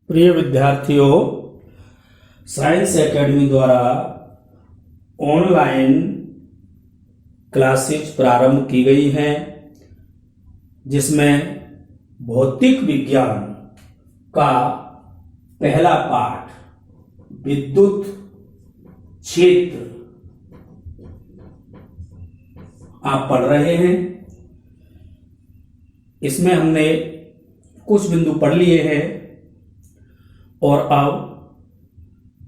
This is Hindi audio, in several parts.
प्रिय विद्यार्थियों, साइंस एकेडमी द्वारा ऑनलाइन क्लासेज प्रारंभ की गई हैं, जिसमें भौतिक विज्ञान का पहला पाठ विद्युत क्षेत्र आप पढ़ रहे हैं। इसमें हमने कुछ बिंदु पढ़ लिए हैं और अब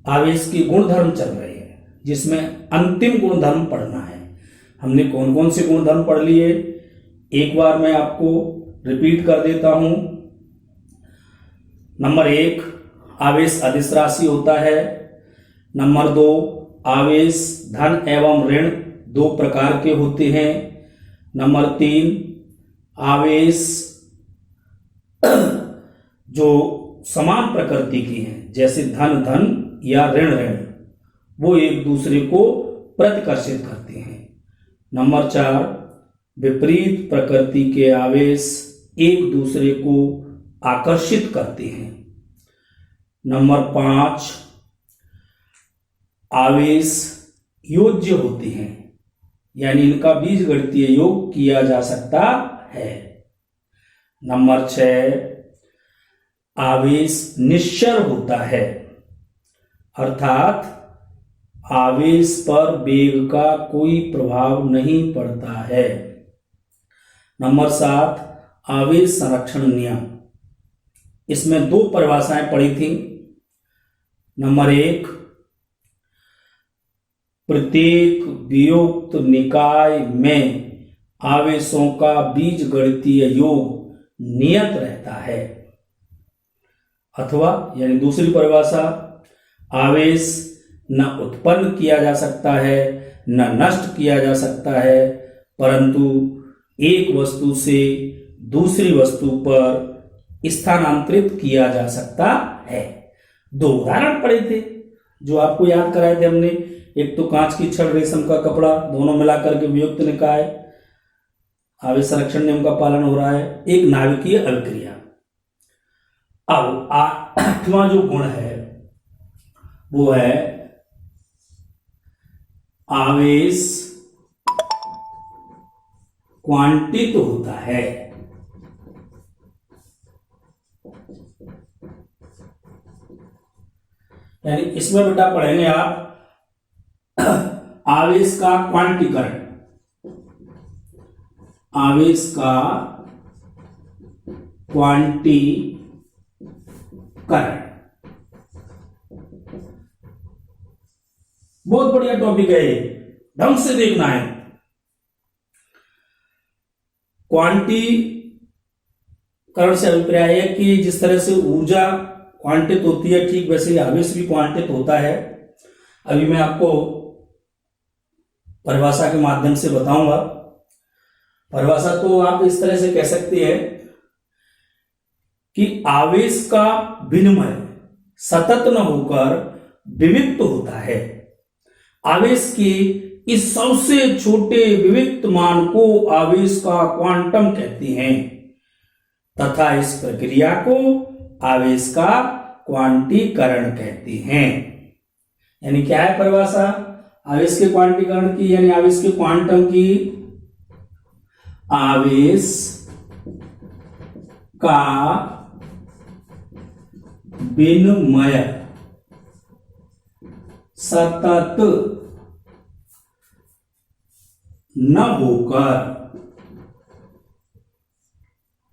आवेश के गुणधर्म चल रहे हैं, जिसमें अंतिम गुणधर्म पढ़ना है। हमने कौन कौन से गुणधर्म पढ़ लिए, एक बार मैं आपको रिपीट कर देता हूं। नंबर 1, आवेश अदिश राशि होता है। नंबर 2, आवेश धन एवं ऋण दो प्रकार के होते हैं। नंबर 3, आवेश जो समान प्रकृति की हैं, जैसे धन धन या ऋण ऋण, वो एक दूसरे को प्रतिकर्षित करते हैं। नंबर 4, विपरीत प्रकृति के आवेश एक दूसरे को आकर्षित करते हैं। नंबर 5, आवेश योज्य होते हैं, यानी इनका बीजगणितीय योग किया जा सकता है। नंबर 6, आवेश निश्चर होता है, अर्थात आवेश पर वेग का कोई प्रभाव नहीं पड़ता है। नंबर 7, आवेश संरक्षण नियम। इसमें दो परिभाषाएं पढ़ी थी। नंबर 1, प्रत्येक वियुक्त निकाय में आवेशों का बीजगणितीय योग नियत रहता है, अथवा यानी दूसरी परिभाषा, आवेश न उत्पन्न किया जा सकता है न नष्ट किया जा सकता है, परंतु एक वस्तु से दूसरी वस्तु पर स्थानांतरित किया जा सकता है। दो उदाहरण पढ़े थे जो आपको याद कराए थे हमने। एक तो कांच की छड़, रेशम का कपड़ा, दोनों मिलाकर के वियुक्त निकाय, आवेश संरक्षण नियम का पालन हो रहा है। एक नाभिकीय अभिक्रिया। अब 8वां जो गुण है वो है आवेश क्वांटित होता है। यानी इसमें बेटा पढ़ेंगे आप आवेश का क्वांटीकरण, आवेश का क्वांटीकरण। बहुत बढ़िया टॉपिक है, ढंग से देखना है। क्वांटीकरण से अभिप्राय है कि जिस तरह से ऊर्जा क्वांटित होती है, ठीक वैसे ही आवेश भी क्वांटित होता है। अभी मैं आपको परिभाषा के माध्यम से बताऊंगा। परिभाषा तो आप इस तरह से कह सकते हैं कि आवेश का विनिमय सतत न होकर विविक्त होता है। आवेश के इस सबसे छोटे विविक्त मान को आवेश का क्वांटम कहते हैं तथा इस प्रक्रिया को आवेश का क्वांटीकरण कहते हैं। यानी क्या है परिभाषा आवेश के क्वांटीकरण की, यानी आवेश के क्वांटम की? आवेश का विनिमय सतत न होकर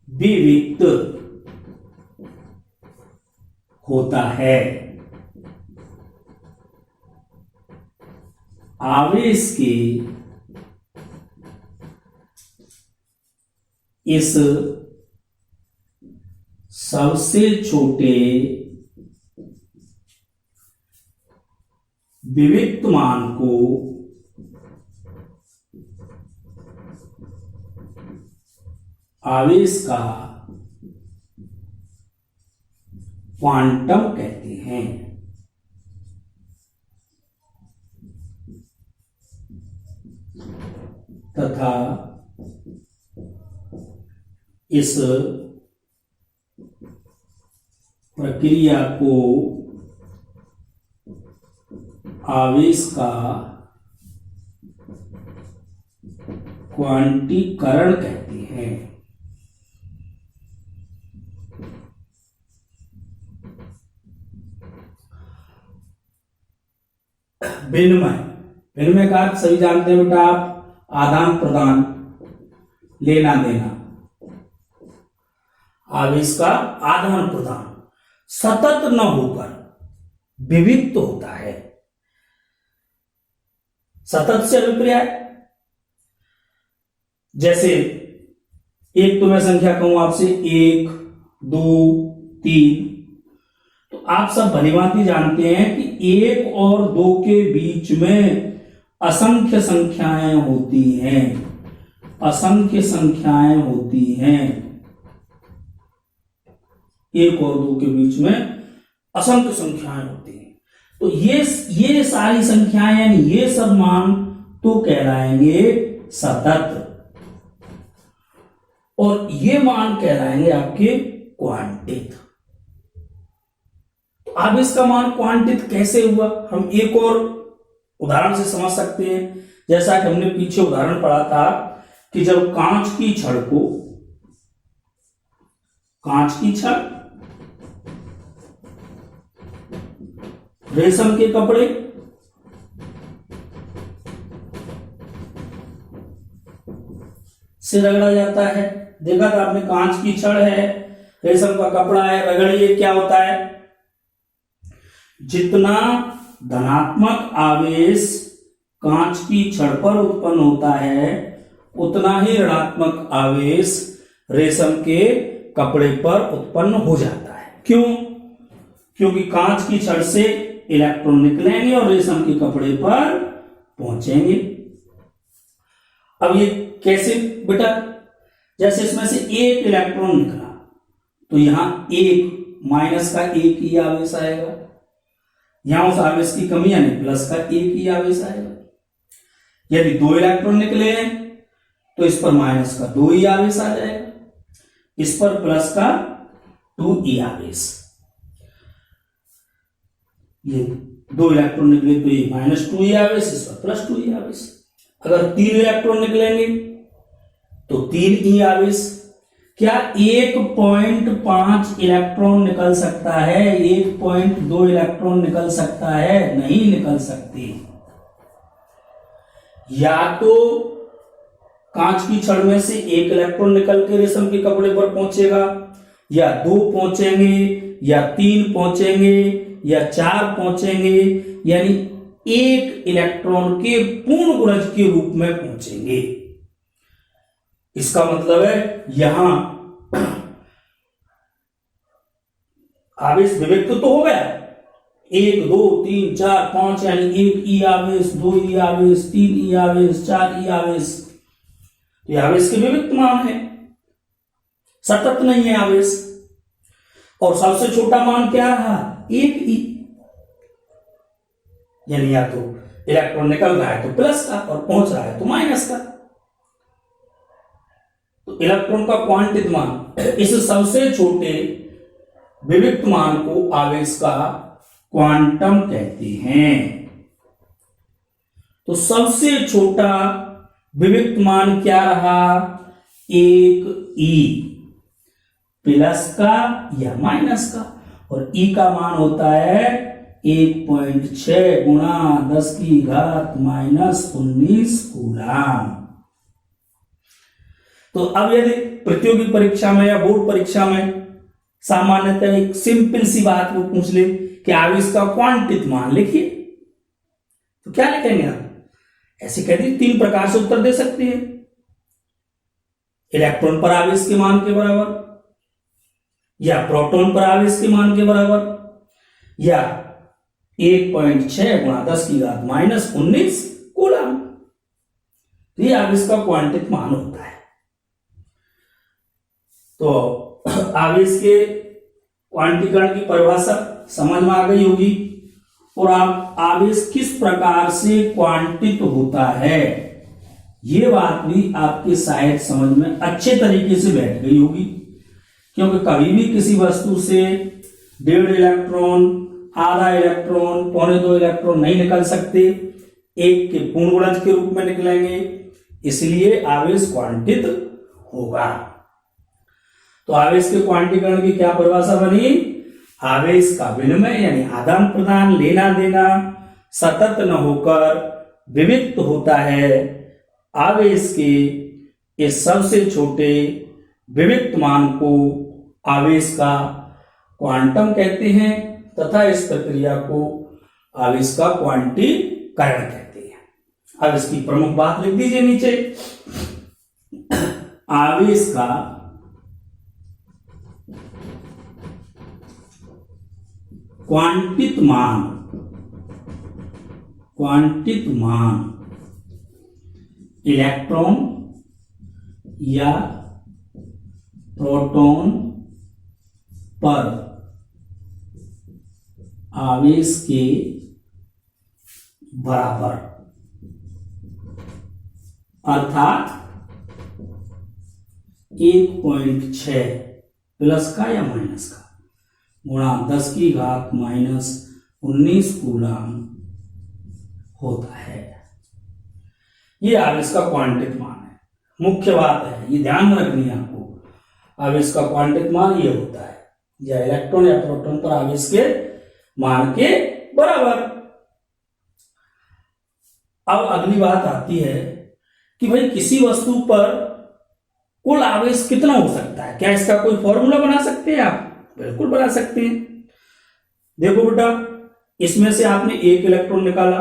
विविक्त होता है। आवेश के इस सबसे छोटे विविक्त मान को आवेश का क्वांटम कहते हैं। तथा इस प्रक्रिया को आवेश का क्वांटीकरण कहते हैं। विनिमय, विनिमय का अर्थ सभी जानते हैं बेटा आप, आदान प्रदान, लेना देना। आवेश का आदान प्रदान सतत न होकर विविक्त होता है। सतत से अभिप्राय, जैसे एक तो मैं संख्या कहूं आपसे 1 2 3, तो आप सब भलीभांति जानते हैं कि 1 और 2 के बीच में असंख्य संख्याएं होती हैं, असंख्य संख्याएं होती हैं। 1 और 2 के बीच में असंख्य संख्याएं होती हैं। तो ये सारी संख्याएं यानी ये सब मान तो कहलाएंगे सतत, और ये मान कहलाएंगे आपके क्वांटित। तो अब इसका मान क्वांटित कैसे हुआ, हम एक और उदाहरण से समझ सकते हैं। जैसा कि हमने पीछे उदाहरण पढ़ा था कि जब कांच की छड़ को, कांच की छड़, रेशम के कपड़े, से रगड़ा जाता है। देखा था आपने, कांच की छड़ है, रेशम का कपड़ा है, रगड़िए क्या होता है, जितना धनात्मक आवेश कांच की छड़ पर उत्पन्न होता है उतना ही ऋणात्मक आवेश रेशम के कपड़े पर उत्पन्न हो जाता है। क्यों? क्योंकि कांच की छड़ से इलेक्ट्रॉन निकलेंगे और रेशम के कपड़े पर पहुंचेंगे। अब ये कैसे बेटा, जैसे इसमें से एक इलेक्ट्रॉन निकला तो यहां एक माइनस का एक ही आवेश आएगा, यहां उस आवेश की कमी यानी प्लस का एक ही आवेश आएगा। यदि 2 इलेक्ट्रॉन निकले हैं तो इस पर माइनस का 2 ही आवेश आ जाएगा, इस पर प्लस का 2 ही आवेश। ये 2 इलेक्ट्रॉन निकले तो ये माइनस 2 ही आवेश, इस पर प्लस 2 ही आवेश। अगर 3 इलेक्ट्रॉन निकलेंगे तो 3 ही आवेश। क्या 1.5 इलेक्ट्रॉन निकल सकता है? 1.2 इलेक्ट्रॉन निकल सकता है? नहीं निकल सकते। या तो कांच की छड़ में से 1 इलेक्ट्रॉन निकल के रेशम के कपड़े पर पहुंचेगा, या 2 पहुंचेंगे, या 3 पहुंचेंगे, या 4 पहुंचेंगे, यानी 1 इलेक्ट्रॉन के पूर्ण गुणज के रूप में पहुंचेंगे। इसका मतलब है यहां आवेश विविक्त तो हो गया, 1 2 3 4 5 यानी 1 ई आवेश, 2 ई आवेश, 3 ई आवेश, 4 ई आवेश। तो आवेश के विविक्त मान है, सतत नहीं है आवेश। और सबसे छोटा मान क्या रहा? 1 ई, यानी या तो इलेक्ट्रॉन निकल रहा है तो प्लस का और पहुंच रहा है तो माइनस का। तो इलेक्ट्रॉन का क्वांटित मान, इस सबसे छोटे विविक्त मान को आवेश का क्वांटम कहते हैं। तो सबसे छोटा विविक्त मान क्या रहा? 1 ई, प्लस का या माइनस का। और ई का मान होता है 1.6 गुणा 10 की घात -19 कूलम। तो अब यदि प्रतियोगी परीक्षा में या बोर्ड परीक्षा में सामान्यतः एक सिंपल सी बात वो पूछ ले कि आवेश का क्वांटित मान लिखिए, तो क्या लिखेंगे आप? ऐसे कह दी 3 प्रकार से उत्तर दे सकते हैं। इलेक्ट्रॉन पर आवेश के मान के बराबर, या प्रोटॉन पर आवेश के मान के बराबर, या 1.6 गुणा 10 की घात -19 कूलम। तो ये आवेश का क्वांटित मान होता है। तो आवेश के क्वांटीकरण की परिभाषा समझ में आ गई होगी, और आप आवेश किस प्रकार से क्वांटित होता है ये बात भी आपके शायद समझ में अच्छे तरीके से बैठ गई होगी। क्योंकि कभी भी किसी वस्तु से डेढ़ इलेक्ट्रॉन, आधा इलेक्ट्रॉन, पौने 2 इलेक्ट्रॉन नहीं निकल सकते, एक के पूर्ण गुणज के रूप में निकलेंगे, इसलिए आवेश क्वांटित होगा। तो आवेश के क्वांटीकरण की क्या परिभाषा बनी? आवेश का विनिमय यानी आदान प्रदान, लेना देना सतत न होकर विविक्त होता है। आवेश के इस सबसे छोटे विविक्त मान को आवेश का क्वांटम कहते हैं तथा इस प्रक्रिया को आवेश का क्वांटीकरण कहते हैं। अब इसकी प्रमुख बात लिख दीजिए नीचे। आवेश का क्वांटित मान इलेक्ट्रॉन या प्रोटॉन पर आवेश के बराबर, अर्थात 1.6 प्लस का या माइनस का गुणा 10⁻⁻19 कूलम होता है। ये आवेश का क्वांटित मान है। मुख्य बात है, ये ध्यान में रखनी है आपको। आवेश का क्वांटित मान ये होता है, या इलेक्ट्रॉन या प्रोटॉन पर आवेश के मान के बराबर। अब अगली बात आती है कि भाई किसी वस्तु पर कुल आवेश कितना हो सकता है? क्या इसका कोई फॉर्मूला बना सकते हैं आप? बिल्कुल बना सकते हैं। देखो बेटा, इसमें से आपने एक इलेक्ट्रॉन निकाला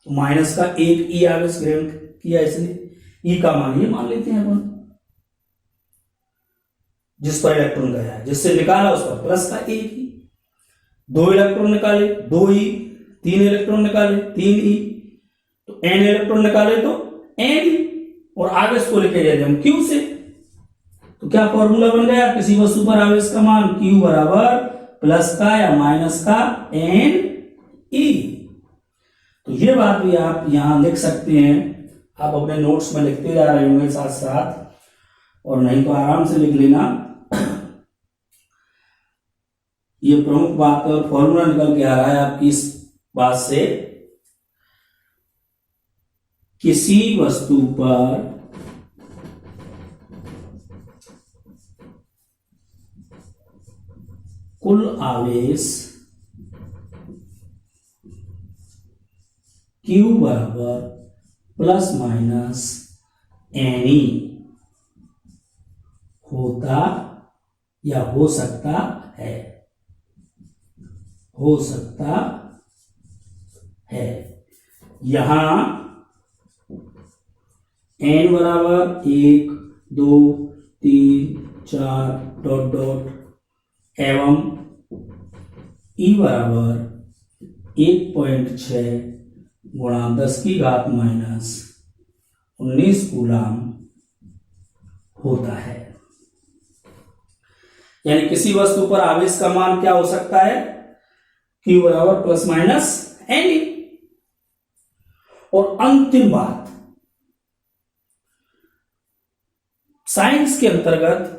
तो माइनस का 1 ई आवेश ग्रहण किया, इसलिए ई का मान ये मान लेते हैं अपन, जिस पर इलेक्ट्रॉन गया है, जिससे निकाला उस पर प्लस का 1 ई। 2 इलेक्ट्रॉन निकाले 2 ई, 3 इलेक्ट्रॉन निकाले 3 ई, तो n इलेक्ट्रॉन निकाले तो n ई, और आवेश को लेके जाए हम Q से, तो क्या फॉर्मूला बन गया? किसी वस्तु पर आवेश का मान Q बराबर प्लस का या माइनस का n ई। तो ये बात भी आप यहां लिख सकते हैं। आप अपने नोट्स में लिखते जा रहे होंगे साथ साथ, और नहीं तो आराम से लिख लेना। ये प्रमुख बात और फॉर्मूला निकल के आ रहा है आपकी इस बात से, किसी वस्तु पर कुल आवेश Q बराबर प्लस माइनस एनी होता या हो सकता है, यहां n बराबर 1 2 3 4 डॉट डॉट एवं E बराबर 1.6 गुणा 10⁻⁻19 कूलम होता है। यानी किसी वस्तु पर आवेश का मान क्या हो सकता है? Q बराबर प्लस माइनस एनी। और अंतिम बात, साइंस के अंतर्गत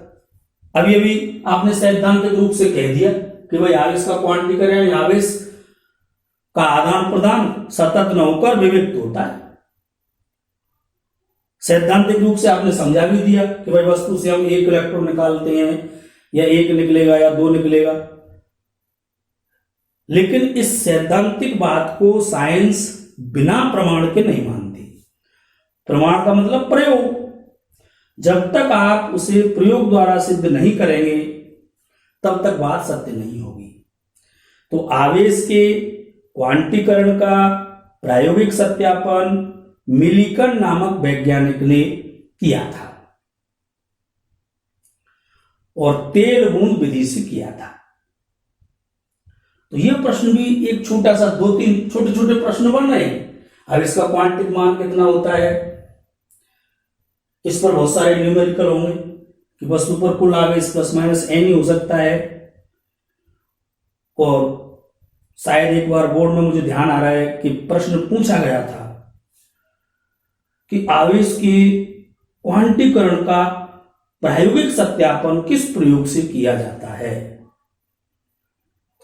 अभी अभी आपने सैद्धांतिक रूप से कह दिया कि भाई आवेश का क्वांटीकरण, आवेश का आदान प्रदान सतत न होकर विविक्त होता है। सैद्धांतिक रूप से आपने समझा भी दिया कि भाई वस्तु से हम 1 इलेक्ट्रॉन निकालते हैं, या 1 निकलेगा या 2 निकलेगा। लेकिन इस सैद्धांतिक बात को साइंस बिना प्रमाण के नहीं मानती। प्रमाण का मतलब प्रयोग। जब तक आप उसे प्रयोग द्वारा सिद्ध नहीं करेंगे तब तक बात सत्य नहीं होगी। तो आवेश के क्वांटीकरण का प्रायोगिक सत्यापन मिलिकन नामक वैज्ञानिक ने किया था, और तेल बूंद विधि से किया था। तो यह प्रश्न भी एक छोटा सा, 2-3 छोटे छोटे प्रश्न बन रहे हैं। आवेश का क्वांटिक मान कितना होता है, इस पर बहुत सारे न्यूमेरिकल होंगे कि वस्तु पर कुल आवेश प्लस माइनस एन ही हो सकता है। और शायद एक बार बोर्ड में मुझे ध्यान आ रहा है कि प्रश्न पूछा गया था कि आवेश के क्वांटीकरण का प्रायोगिक सत्यापन किस प्रयोग से किया जाता है।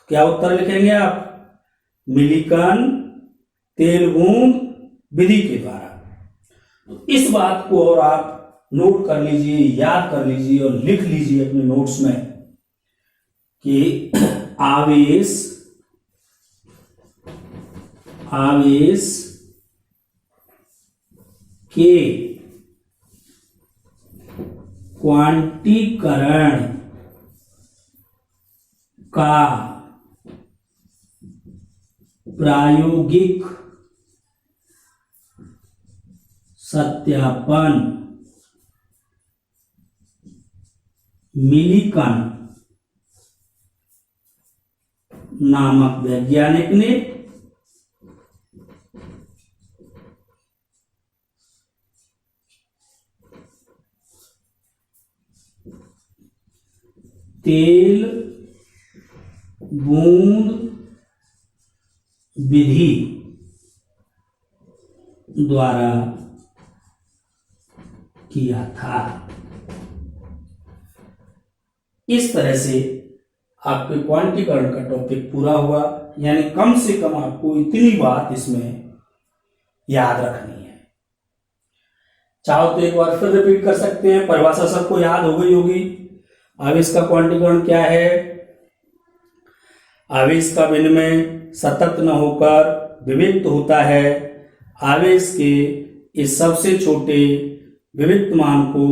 क्या उत्तर लिखेंगे आप? मिलिकन तेल बूंद विधि के द्वारा। तो इस बात को और आप नोट कर लीजिए, याद कर लीजिए और लिख लीजिए अपने नोट्स में कि आवेश के क्वांटीकरण का प्रायोगिक सत्यापन मिलिकन नामक वैज्ञानिक ने तेल बूंद विधि द्वारा किया था। इस तरह से आपके क्वांटीकरण का टॉपिक पूरा हुआ, यानी कम से कम आपको इतनी बात इसमें याद रखनी है। चाहो तो एक बार फिर रिपीट कर सकते हैं, परिभाषा सबको याद हो गई होगी। आवेश का क्वांटीकरण क्या है? आवेश का विनिमय सतत न होकर विविक्त होता है। आवेश के इस सबसे छोटे विविक्त मान को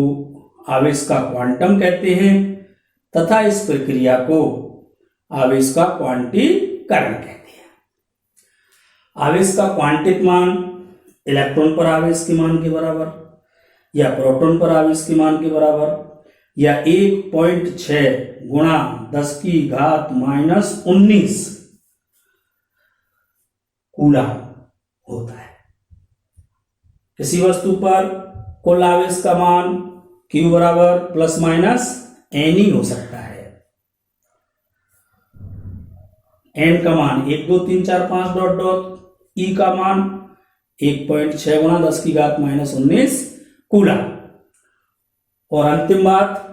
आवेश का क्वांटम कहते हैं तथा इस प्रक्रिया को आवेश का क्वांटीकरण कहते हैं। आवेश का क्वांटिक मान इलेक्ट्रॉन पर आवेश के मान के बराबर या प्रोटॉन पर आवेश के मान के बराबर या 1.6 गुणा 10⁻⁻19 कूलम होता है। किसी वस्तु पर कुल आवेश का मान Q बराबर प्लस माइनस n ही हो सकता है। n का मान 1 2 3 4 5 डॉट डॉट, E का मान 1.6 गुणा 10⁻⁻19 कूलम। और अंतिम बात,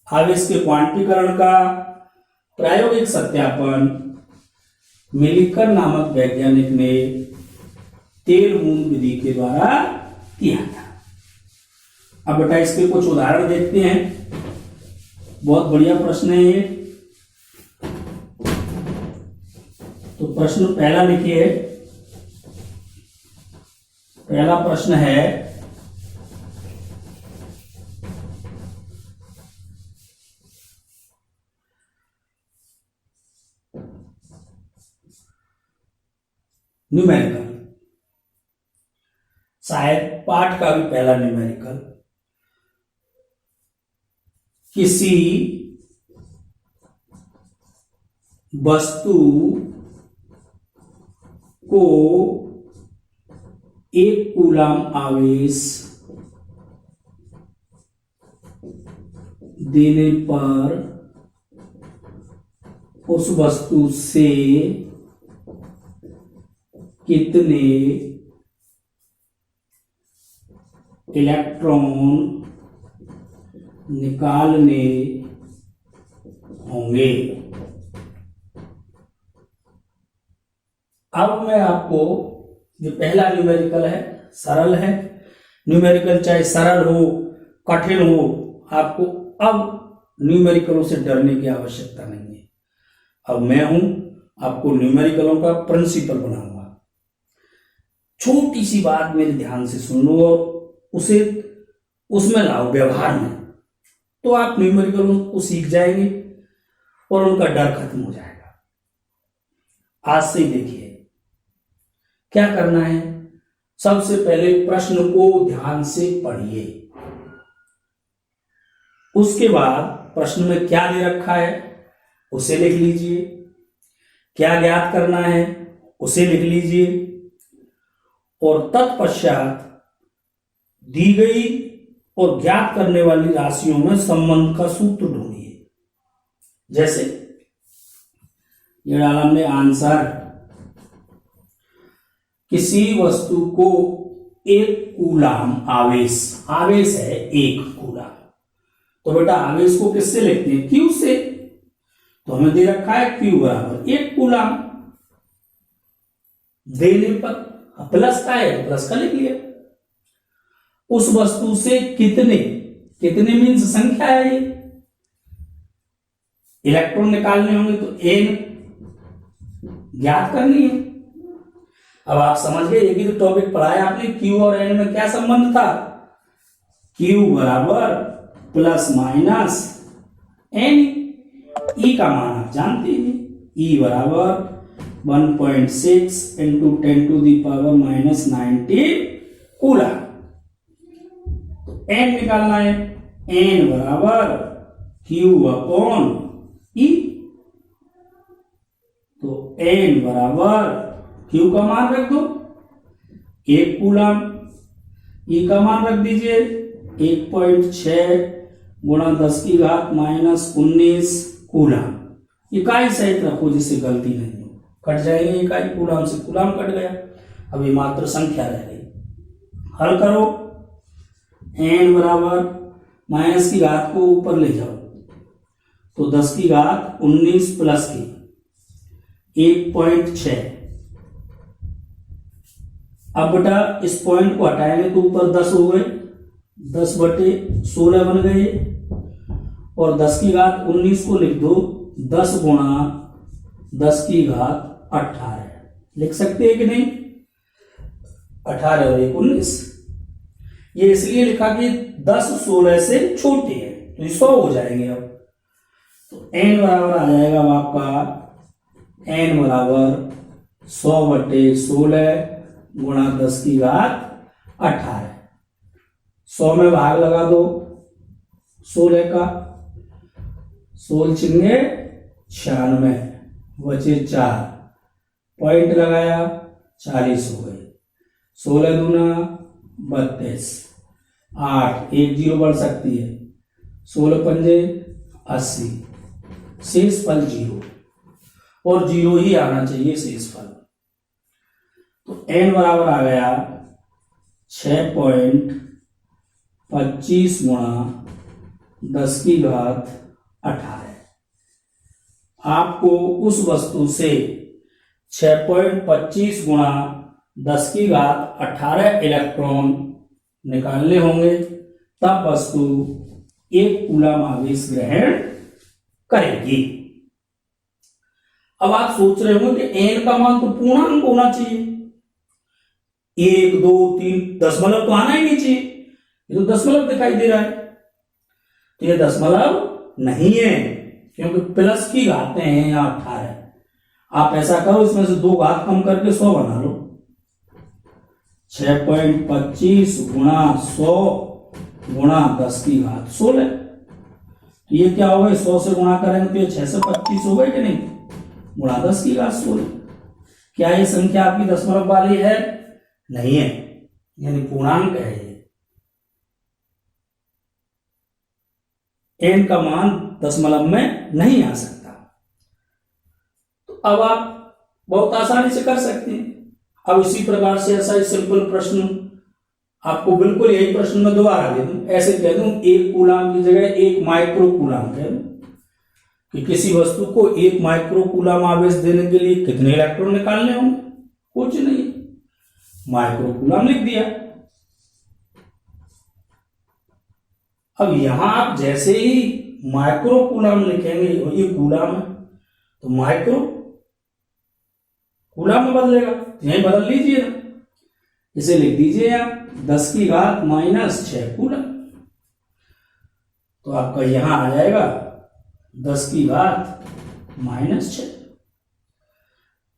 आवेश के क्वांटीकरण का प्रायोगिक सत्यापन मिलिकन नामक वैज्ञानिक ने तेल बूंद विधि के द्वारा किया था। अब बेटा इसके कुछ उदाहरण देखते हैं, बहुत बढ़िया प्रश्न है ये। तो प्रश्न पहला लिखिए। पहला प्रश्न है, न्यूमेरिकल, शायद पाठ का भी पहला न्यूमेरिकल। किसी वस्तु को 1 कूलम आवेश देने पर उस वस्तु से कितने इलेक्ट्रॉन निकालने होंगे। अब मैं आपको जो पहला न्यूमेरिकल है सरल है। न्यूमेरिकल चाहे सरल हो कठिन हो, आपको अब न्यूमेरिकलों से डरने की आवश्यकता नहीं है। अब मैं हूं आपको न्यूमेरिकलों का प्रिंसिपल बनाऊंगा। छोटी सी बात मेरे ध्यान से सुन लो और उसे उसमें लाओ व्यवहार में, तो आप न्यूमेरिकलों को सीख जाएंगे और उनका डर खत्म हो जाएगा। आज से ही देखिए क्या करना है। सबसे पहले प्रश्न को ध्यान से पढ़िए, उसके बाद प्रश्न में क्या दे रखा है उसे लिख लीजिए, क्या ज्ञात करना है उसे लिख लीजिए और तत्पश्चात दी गई और ज्ञात करने वाली राशियों में संबंध का सूत्र ढूंढिए। जैसे ये डाला हमने आंसर, किसी वस्तु को 1 कूलम आवेश है 1 कूलम, तो बेटा आवेश को किससे लिखते हैं? Q से। तो हमें हमें दे रखा है Q बराबर 1 कूलम, देने पर प्लस का है प्लस का लिख लिया। उस वस्तु से कितने, कितने मीन्स संख्या है, ये इलेक्ट्रॉन निकालने होंगे तो n ज्ञात करनी है। अब आप समझ गए, एक ही तो टॉपिक पढ़ाया आपने, Q और n में क्या संबंध था, Q बराबर प्लस माइनस n, E का मान आप जानते हैं, E बराबर 1.6 into 10 to the power minus 90 coulomb. तो n निकालना है, n बराबर Q अपॉन E। तो n बराबर Q का मान रख दो 1 कूलम, E का मान रख दीजिए 1.6 गुणा 10 की घात माइनस 19 कूलम। इकाई सहित रखो जिससे गलती नहीं हो, कट जाएंगे इकाई, कूलम से कूलम कट गया, अभी मात्र संख्या रह गई। हल करो, n बराबर माइनस की घात को ऊपर ले जाओ तो 10 की घात 19 प्लस की 1.6। अब बेटा इस पॉइंट को हटाएंगे तो ऊपर 10 हो गए, 10/16 बन गए, और 10 की घात 19 को लिख दो 10 गुणा 10 की घात 18, लिख सकते हैं कि नहीं, 18 और 1 19। ये इसलिए लिखा कि 10 16 से छोटे हैं तो ये 100 हो जाएंगे। अब तो n बराबर आ जाएगा अब आपका, n बराबर 100/16 गुणा 10 की घात 18। 100 में भाग लगा दो 16 का, 16 छिंगे 96 बचे 4, पॉइंट लगाया 40 हो गए, 16 दूना 32, 8 1 0 बढ़ सकती है, 16 पंजे 80, शेष फल 0, और 0 ही आना चाहिए शेष फल। तो n बराबर आ गया 6.25 गुणा 10 की घात 18। आपको उस वस्तु से 6.25 गुणा 10 की घात 18 इलेक्ट्रॉन निकालने होंगे, तब वस्तु 1 कूलम आवेश ग्रहण करेगी। अब आप सोच रहे होंगे कि n का मान तो पूर्णांक होना चाहिए, 1 2 3 दशमलव तो आना ही नहीं चाहिए, ये तो दशमलव दिखाई दे रहा है। तो ये दशमलव नहीं है क्योंकि प्लस की घातें हैं यहाँ 18। आप ऐसा करो, इसमें से 2 घात कम करके 100 बना लो, 6.25 गुणा 100 गुणा 10 की घात 16। तो ये क्या हो गए, 100 से गुणा करेंगे तो ये 6 से 25 हो गए कि नहीं, गुणा 10 की घात 16। क्या ये संख्या आपकी दशमलव वाली है, नहीं है, यानी पूर्णांक है। ये n का मान दशमलव में नहीं आ सकता। तो अब आप बहुत आसानी से कर सकते हैं। अब इसी प्रकार से ऐसा ही सिंपल प्रश्न आपको बिल्कुल यही प्रश्न में दोबारा दे दूं, ऐसे कह दूं 1 कूलम की जगह 1 माइक्रो कूलम कह दूं कि किसी वस्तु को 1 माइक्रो कूलम आवेश देने के लिए कितने इलेक्ट्रॉन निकालने होंगे, कुछ नहीं, माइक्रो कूलम लिख दिया। अब यहां आप जैसे ही माइक्रो कूलम लिखेंगे, ये कूलम है तो माइक्रो कूलम में बदलेगा, यही बदल लीजिए ना, इसे लिख दीजिए आप 10 की घात माइनस 6 कूलम। तो आपका यहां आ जाएगा 10 की घात माइनस 6।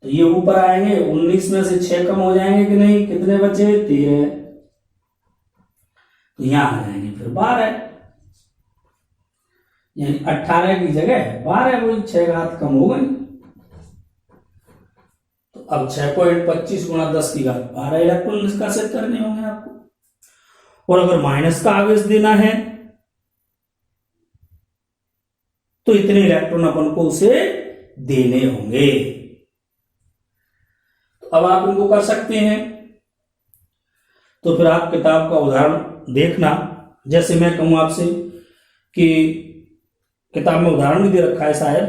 तो ये ऊपर आएंगे, 19 में से 6 कम हो जाएंगे कि नहीं, कितने बचे 13, तो यहां आ जाएंगे फिर 12, यानी 18 की जगह 12, वही 6 घात कम हो गई। तो अब 6.25 गुणा 10 की घात 12 इलेक्ट्रॉन निष्कासित करने होंगे आपको, और अगर माइनस का आवेश देना है तो इतने इलेक्ट्रॉन अपन को उसे देने होंगे। तो अब आप इनको कर सकते हैं। तो फिर आप किताब का उदाहरण देखना, जैसे मैं कहूं आपसे कि किताब में उदाहरण भी दे रखा है शायद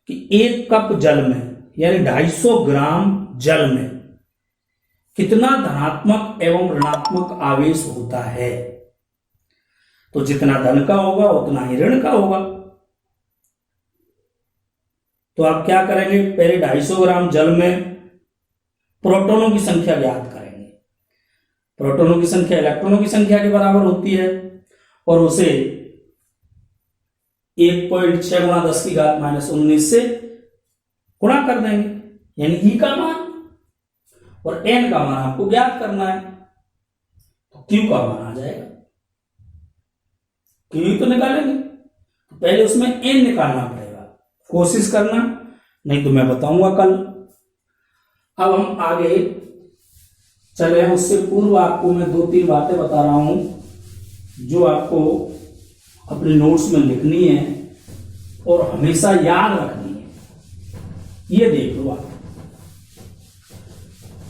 कि 1 कप जल में यानी 250 ग्राम जल में कितना धनात्मक एवं ऋणात्मक आवेश होता है। तो जितना धन का होगा उतना ही ऋण का होगा। तो आप क्या करेंगे, पहले 250 ग्राम जल में प्रोटॉनों की संख्या ज्ञात करेंगे। प्रोटॉनों की संख्या इलेक्ट्रॉनों की संख्या के बराबर होती है और उसे 1.6 गुणा 10 की घात -19 से गुणा कर देंगे, यानी ई का मान, और एन का मान आपको ज्ञात करना है। तो क्यू का मान आ जाएगा, क्यू तो निकालेंगे, तो पहले उसमें एन निकालना पड़ेगा, कोशिश करना, नहीं तो मैं बताऊंगा कल। अब हम आगे चले, उससे पूर्व आपको मैं 2-3 बातें बता रहा हूं जो आपको अपने नोट्स में लिखनी है और हमेशा याद रखनी है। ये देख लो आप,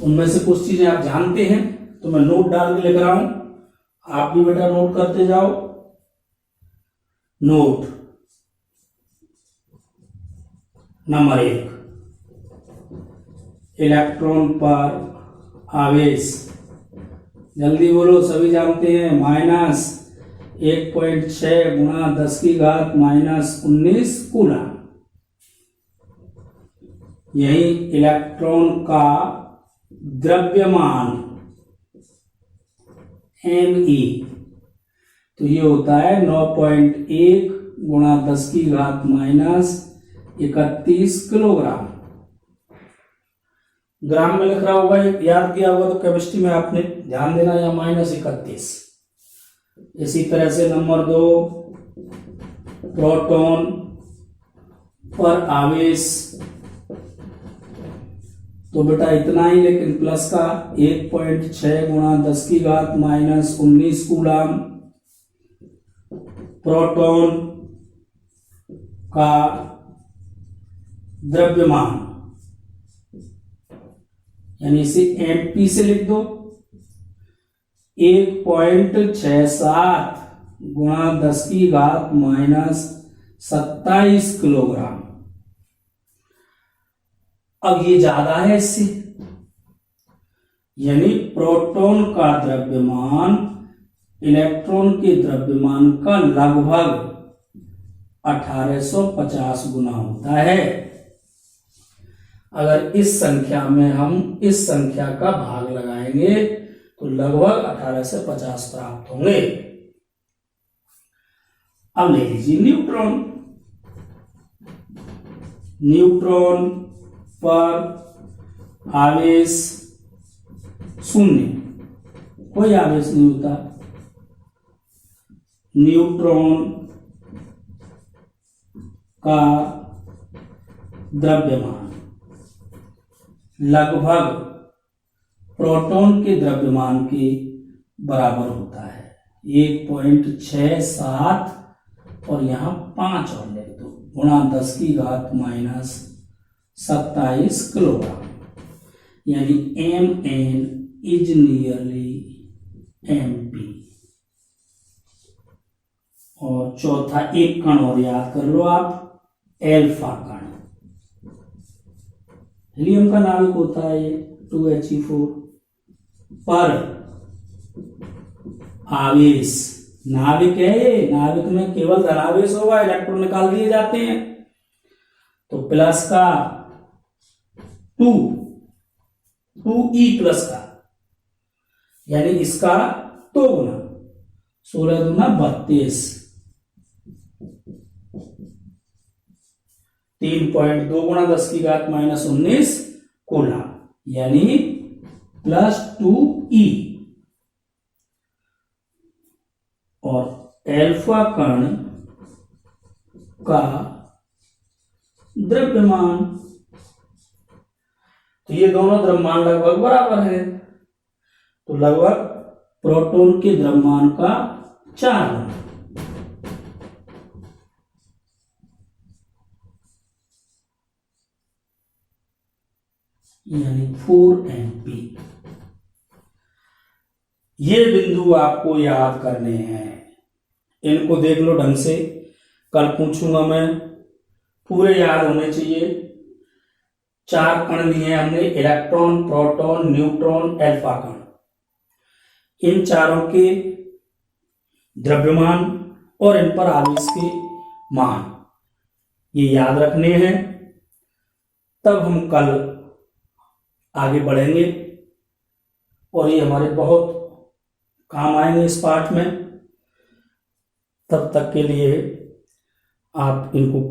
उनमें से कुछ चीजें आप जानते हैं तो मैं नोट डाल के लिख रहा हूं, आप भी बेटा नोट करते जाओ। नोट नंबर 1, इलेक्ट्रॉन पर आवेश, जल्दी बोलो, सभी जानते हैं, -1.6 गुणा 10 की घात -19 कूलम। यही इलेक्ट्रॉन का द्रव्यमान Me, तो ये होता है 9.1 गुणा 10 की घात -31 किलोग्राम। ग्राम में लिख रहा होगा, याद किया होगा तो केमिस्ट्री में आपने ध्यान देना, या -31। इसी तरह से नंबर 2, प्रोटॉन पर आवेश, तो बेटा इतना ही, लेकिन प्लस का 1.6 गुणा 10 की घात -19 कूलम। प्रोटॉन का द्रव्यमान, यानी इसे एमपी से लिख दो, 1.67 गुणा 10 की घात -27 किलोग्राम। अब ये ज्यादा है इससे, यानी प्रोटॉन का द्रव्यमान इलेक्ट्रॉन के द्रव्यमान का लगभग 1850 गुना होता है। अगर इस संख्या में हम इस संख्या का भाग लगाएंगे तो लगभग 18 से 50 प्राप्त होंगे। अब ले लीजिए न्यूट्रॉन। न्यूट्रॉन पर आवेश 0, कोई आवेश नहीं होता। न्यूट्रॉन का द्रव्यमान लगभग प्रोटॉन के द्रव्यमान के बराबर होता है, 1.67, और यहां 5 और लिख दो, गुणा 10 की घात -27 किलोग्राम, यानी Mn इज नियरली Mp। और चौथा एक कण और याद कर लो आप, एल्फा कण। हीलियम का नाभिक होता है ये, 2He4 पर आवेश, नाभिक है ये, नाभिक में केवल धनावेश होगा, इलेक्ट्रॉन निकाल दिए जाते हैं। तो प्लस का 2E प्लस का, यानी इसका 2 गुना, 16 दूना 32, 3.2 गुणा 10 की घात -19 कूलम, यानी +2E। और एल्फा कण का द्रव्यमान, तो ये दोनों द्रव्यमान लगभग बराबर है, तो लगभग प्रोटॉन के द्रव्यमान का 4 गुना, यानी 4 MP। ये बिंदु आपको याद करने हैं, इनको देख लो ढंग से, कल पूछूंगा मैं पूरे याद होने चाहिए। 4 कण लिए हमने, इलेक्ट्रॉन, प्रोटॉन, न्यूट्रॉन, अल्फा कण। इन चारों के द्रव्यमान और इन पर आवेश के मान ये याद रखने हैं, तब हम कल आगे बढ़ेंगे और ये हमारे बहुत काम आएंगे इस पाठ में। तब तक के लिए आप इनको